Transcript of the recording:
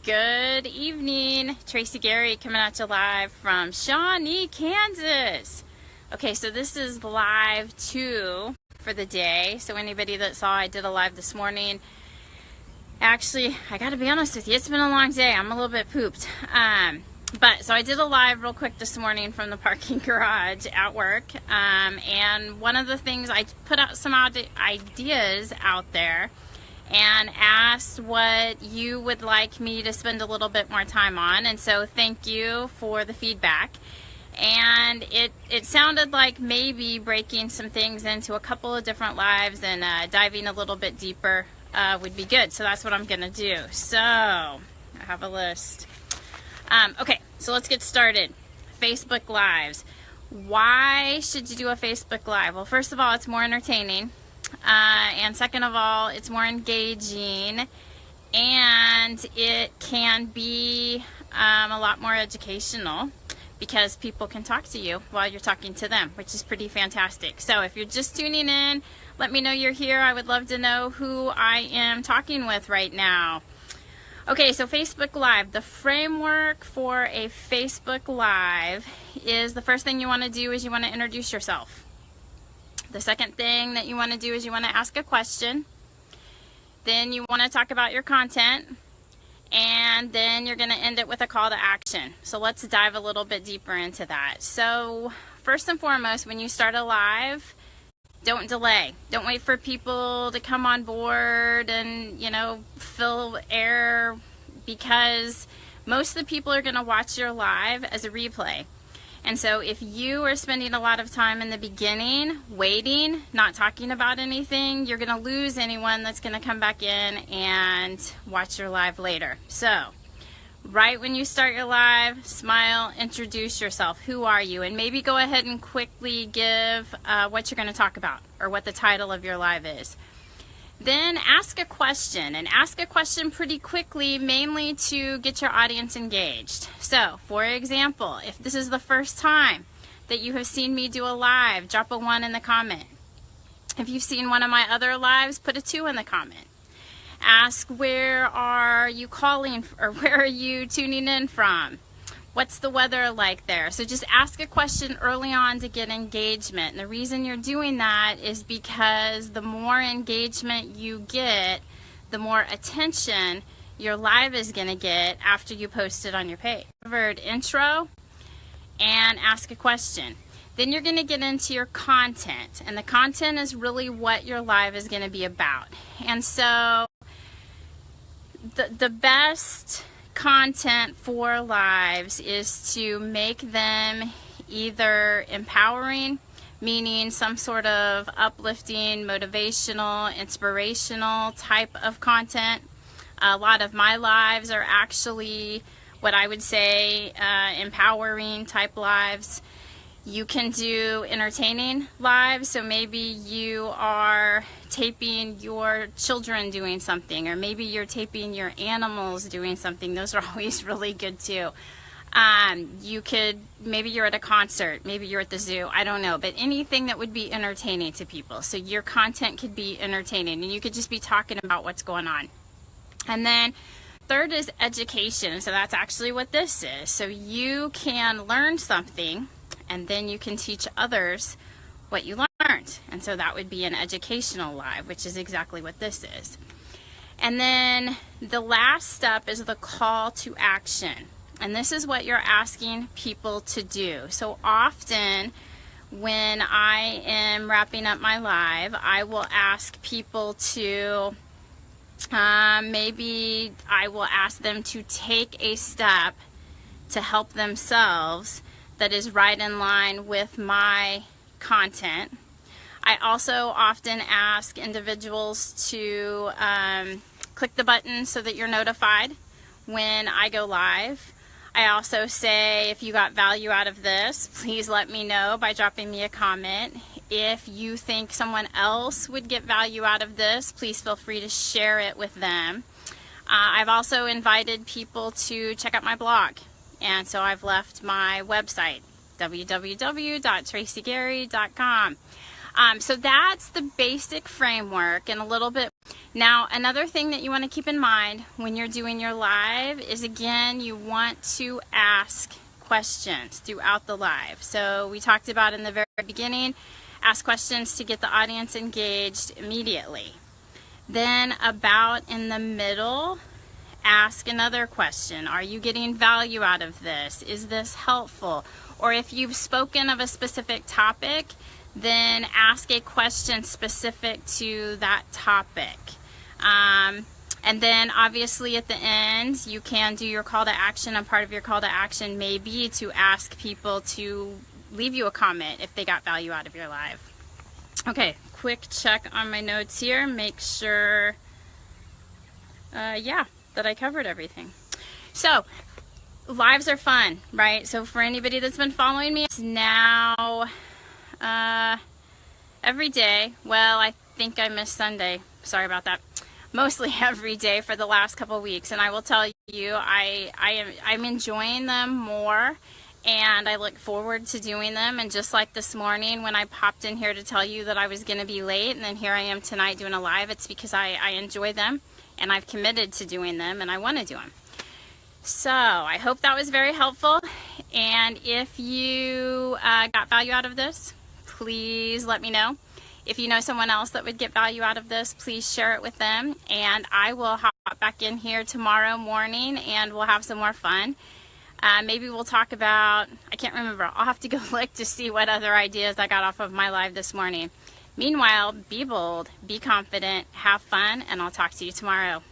Good evening. Tracy Gary coming at you live from Shawnee, Kansas. Okay, so this is live 2 for the day. So anybody that saw I did a live this morning, actually, I gotta be honest with you, it's been a long day. I'm a little bit pooped. So I did a live real quick this morning from the parking garage at work. And one of the things, I put out some ideas out there and asked what you would like me to spend a little bit more time on. And so thank you for the feedback. And it sounded like maybe breaking some things into a couple of different lives and diving a little bit deeper would be good. So that's what I'm gonna do. So I have a list. Okay, so let's get started. Facebook Lives. Why should you do a Facebook Live? Well, first of all, it's more entertaining. And second of all, it's more engaging, and it can be a lot more educational because people can talk to you while you're talking to them, which is pretty fantastic. So if you're just tuning in, let me know you're here. I would love to know who I am talking with right now. Okay, so Facebook Live. The framework for a Facebook Live is the first thing you want to do is you want to introduce yourself. The second thing that you want to do is you want to ask a question. Then you want to talk about your content. And then you're going to end it with a call to action. So let's dive a little bit deeper into that. So first and foremost, when you start a live, don't delay. Don't wait for people to come on board and, fill air, because most of the people are going to watch your live as a replay. And so if you are spending a lot of time in the beginning waiting, not talking about anything, you're going to lose anyone that's going to come back in and watch your live later. So right when you start your live, smile, introduce yourself. Who are you? And maybe go ahead and quickly give what you're going to talk about or what the title of your live is. Then ask a question, and ask a question pretty quickly, mainly to get your audience engaged. So, for example, if this is the first time that you have seen me do a live, drop a 1 in the comment. If you've seen one of my other lives, put a 2 in the comment. Ask, where are you calling, or where are you tuning in from? What's the weather like there? So just ask a question early on to get engagement. And the reason you're doing that is because the more engagement you get, the more attention your live is going to get after you post it on your page. Intro and ask a question. Then you're going to get into your content. And the content is really what your live is going to be about. And so the best content for lives is to make them either empowering, meaning some sort of uplifting, motivational, inspirational type of content. A lot of my lives are actually what I would say empowering type lives. You can do entertaining lives, so maybe you are taping your children doing something, or maybe you're taping your animals doing something. Those are always really good too. Maybe you're at a concert, maybe you're at the zoo, I don't know, but anything that would be entertaining to people. So your content could be entertaining, and you could just be talking about what's going on. And then third is education. So that's actually what this is. So you can learn something, and then you can teach others what you learned. And so that would be an educational live, which is exactly what this is. And then the last step is the call to action. And this is what you're asking people to do. So often when I am wrapping up my live, I will ask people to, maybe I will ask them to take a step to help themselves that is right in line with my content. I also often ask individuals to click the button so that you're notified when I go live. I also say, if you got value out of this, please let me know by dropping me a comment. If you think someone else would get value out of this, please feel free to share it with them. I've also invited people to check out my blog. And so I've left my website, www.tracygary.com. So that's the basic framework and a little bit. Now, another thing that you want to keep in mind when you're doing your live is, again, you want to ask questions throughout the live. So we talked about in the very beginning, ask questions to get the audience engaged immediately. Then about in the middle, ask another question. Are you getting value out of this? Is this helpful? Or if you've spoken of a specific topic, then ask a question specific to that topic. And then obviously at the end, you can do your call to action, and part of your call to action may be to ask people to leave you a comment if they got value out of your live. Okay, quick check on my notes here. Make sure, that I covered everything. So, lives are fun, right? So for anybody that's been following me, it's now every day. Well, I think I missed Sunday. Sorry about that. Mostly every day for the last couple weeks, and I will tell you, I'm enjoying them more, and I look forward to doing them. And just like this morning when I popped in here to tell you that I was going to be late, and then here I am tonight doing a live, it's because I enjoy them, and I've committed to doing them, and I want to do them. So I hope that was very helpful, and if you got value out of this, please let me know. If you know someone else that would get value out of this, please share it with them, and I will hop back in here tomorrow morning and we'll have some more fun. Maybe we'll talk about, I can't remember, I'll have to go look to see what other ideas I got off of my live this morning. Meanwhile, be bold, be confident, have fun, and I'll talk to you tomorrow.